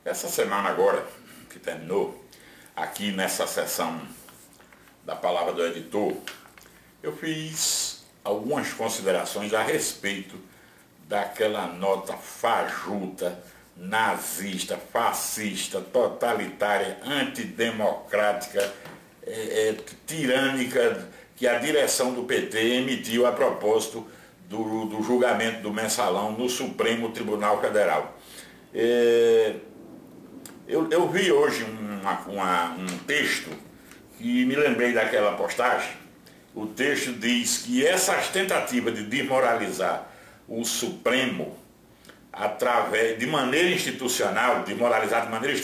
Essa semana agora, que terminou, aqui nessa sessão da palavra do editor, eu fiz algumas considerações a respeito daquela nota fajuta, nazista, fascista, totalitária, antidemocrática, tirânica, que a direção do PT emitiu a propósito do julgamento do Mensalão no Supremo Tribunal Federal. Eu vi hoje um texto e me lembrei daquela postagem. O texto diz que essas tentativas de desmoralizar o Supremo de maneira institucional,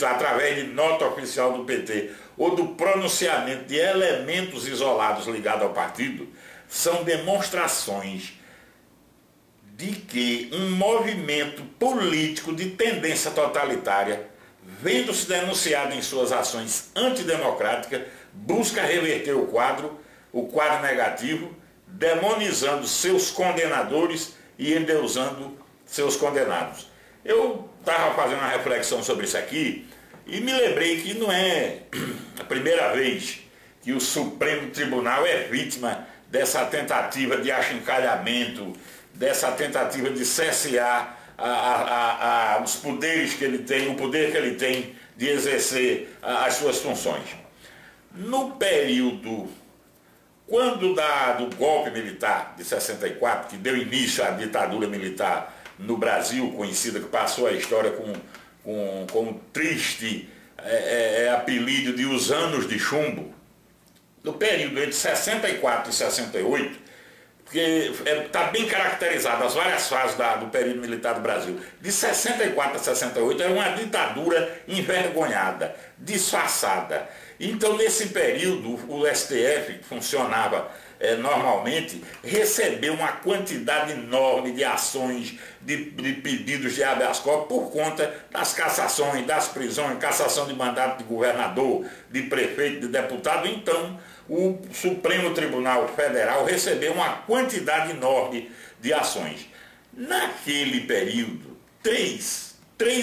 através de nota oficial do PT ou do pronunciamento de elementos isolados ligados ao partido, são demonstrações de que um movimento político de tendência totalitária, vendo-se denunciado em suas ações antidemocráticas, busca reverter o quadro negativo, demonizando seus condenadores e endeusando seus condenados. Eu estava fazendo uma reflexão sobre isso aqui e me lembrei que não é a primeira vez que o Supremo Tribunal é vítima dessa tentativa de achincalhamento, dessa tentativa de cercear os poderes que ele tem, o poder que ele tem de exercer as suas funções. No período, quando do golpe militar de 64, que deu início à ditadura militar no Brasil, conhecida, que passou a história com o triste apelido de os anos de chumbo, no período entre 64 e 68, porque está bem caracterizado as várias fases do período militar do Brasil. De 64 a 68 era uma ditadura envergonhada, disfarçada. Então, nesse período, o STF, que funcionava normalmente, recebeu uma quantidade enorme de ações, de pedidos de habeas corpus por conta das cassações, das prisões, cassação de mandato de governador, de prefeito, de deputado. Então, o Supremo Tribunal Federal recebeu uma quantidade enorme de ações. Naquele período, três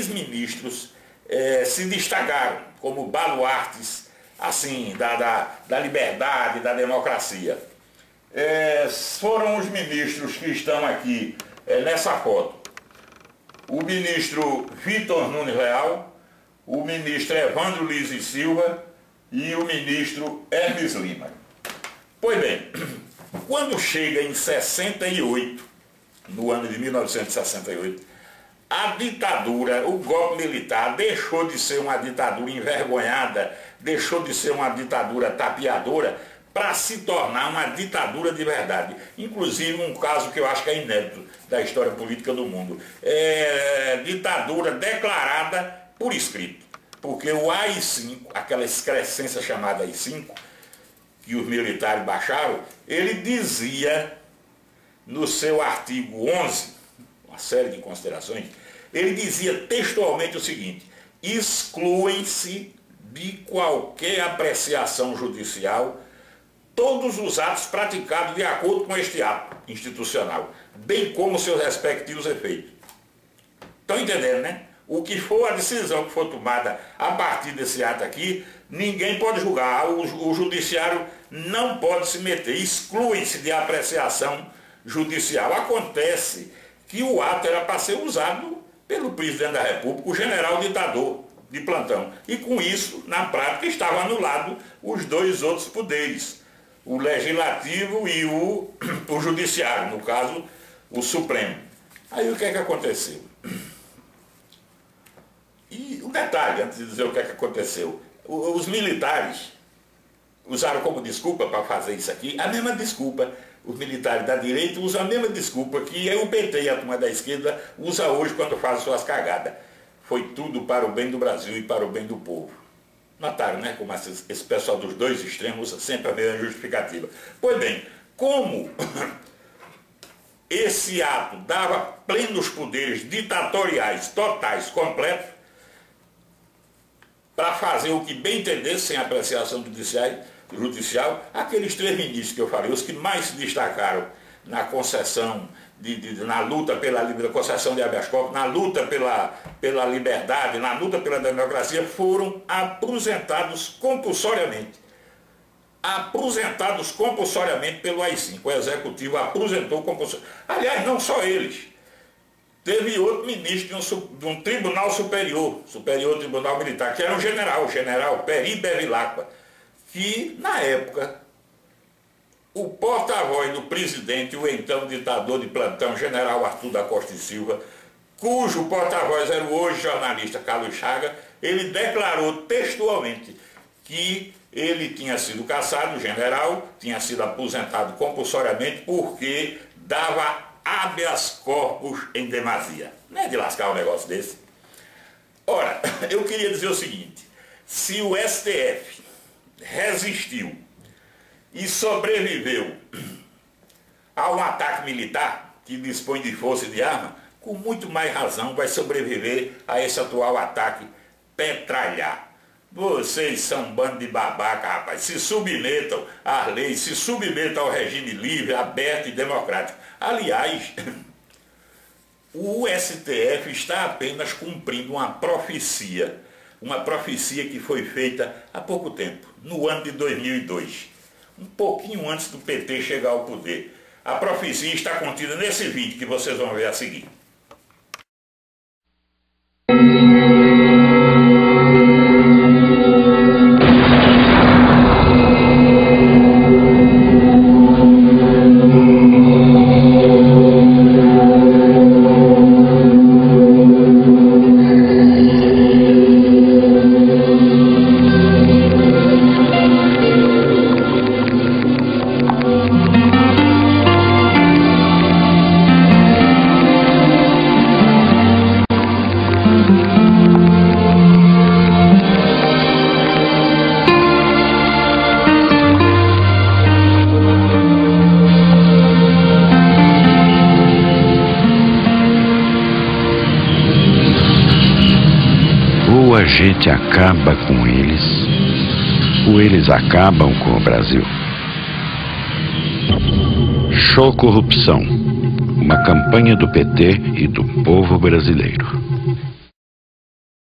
ministros se destacaram como baluartes assim, da liberdade, da democracia. Foram os ministros que estão aqui nessa foto. O ministro Vitor Nunes Leal, o ministro Evandro Lins e Silva e o ministro Hermes Lima. Pois bem, quando chega em 68, no ano de 1968, a ditadura, o golpe militar deixou de ser uma ditadura envergonhada, deixou de ser uma ditadura tapeadora, para se tornar uma ditadura de verdade. Inclusive um caso que eu acho que é inédito da história política do mundo. Ditadura declarada por escrito. Porque o AI-5, aquela excrescência chamada AI-5, que os militares baixaram, ele dizia no seu artigo 11, uma série de considerações, ele dizia textualmente o seguinte: excluem-se de qualquer apreciação judicial todos os atos praticados de acordo com este ato institucional, bem como seus respectivos efeitos. Estão entendendo, né? O que for a decisão que for tomada a partir desse ato aqui, ninguém pode julgar, o judiciário não pode se meter, excluem-se de apreciação judicial. Acontece que o ato era para ser usado pelo presidente da República, o general ditador de plantão. E com isso, na prática, estava anulado os dois outros poderes, o legislativo e o judiciário, no caso, o Supremo. Aí o que é que aconteceu? E um detalhe, antes de dizer o que é que aconteceu, os militares usaram como desculpa para fazer isso aqui, a mesma desculpa, os militares da direita usam a mesma desculpa que o PT e a turma da esquerda usa hoje quando faz suas cagadas. Foi tudo para o bem do Brasil e para o bem do povo. Notaram, né, como esse pessoal dos dois extremos usa sempre a mesma justificativa. Pois bem, como esse ato dava plenos poderes ditatoriais, totais, completos, para fazer o que bem entendesse, sem apreciação judicial, aqueles 3 ministros que eu falei, os que mais se destacaram na concessão, na luta pela concessão de habeas corpus, na luta pela liberdade, na luta pela democracia, foram aposentados compulsoriamente. Aposentados compulsoriamente pelo AI-5. O Executivo aposentou compulsoriamente. Aliás, não só eles. Teve outro ministro de um tribunal superior Tribunal Militar, que era um general, o general Peri Bevilacqua, que, na época, o porta-voz do presidente, o então ditador de plantão, general Arthur da Costa e Silva, cujo porta-voz era o hoje jornalista Carlos Chaga, ele declarou textualmente que ele tinha sido cassado, o general, tinha sido aposentado compulsoriamente porque dava habeas corpus em demasia. Não é de lascar um negócio desse? Ora, eu queria dizer o seguinte, se o STF resistiu e sobreviveu a um ataque militar que dispõe de força e de arma, com muito mais razão vai sobreviver a esse atual ataque petralhar. Vocês são um bando de babaca, rapaz. Se submetam às leis, se submetam ao regime livre, aberto e democrático. Aliás, o STF está apenas cumprindo uma profecia que foi feita há pouco tempo, no ano de 2002, um pouquinho antes do PT chegar ao poder. A profecia está contida nesse vídeo que vocês vão ver a seguir. Ou a gente acaba com eles, ou eles acabam com o Brasil. Show Corrupção, uma campanha do PT e do povo brasileiro.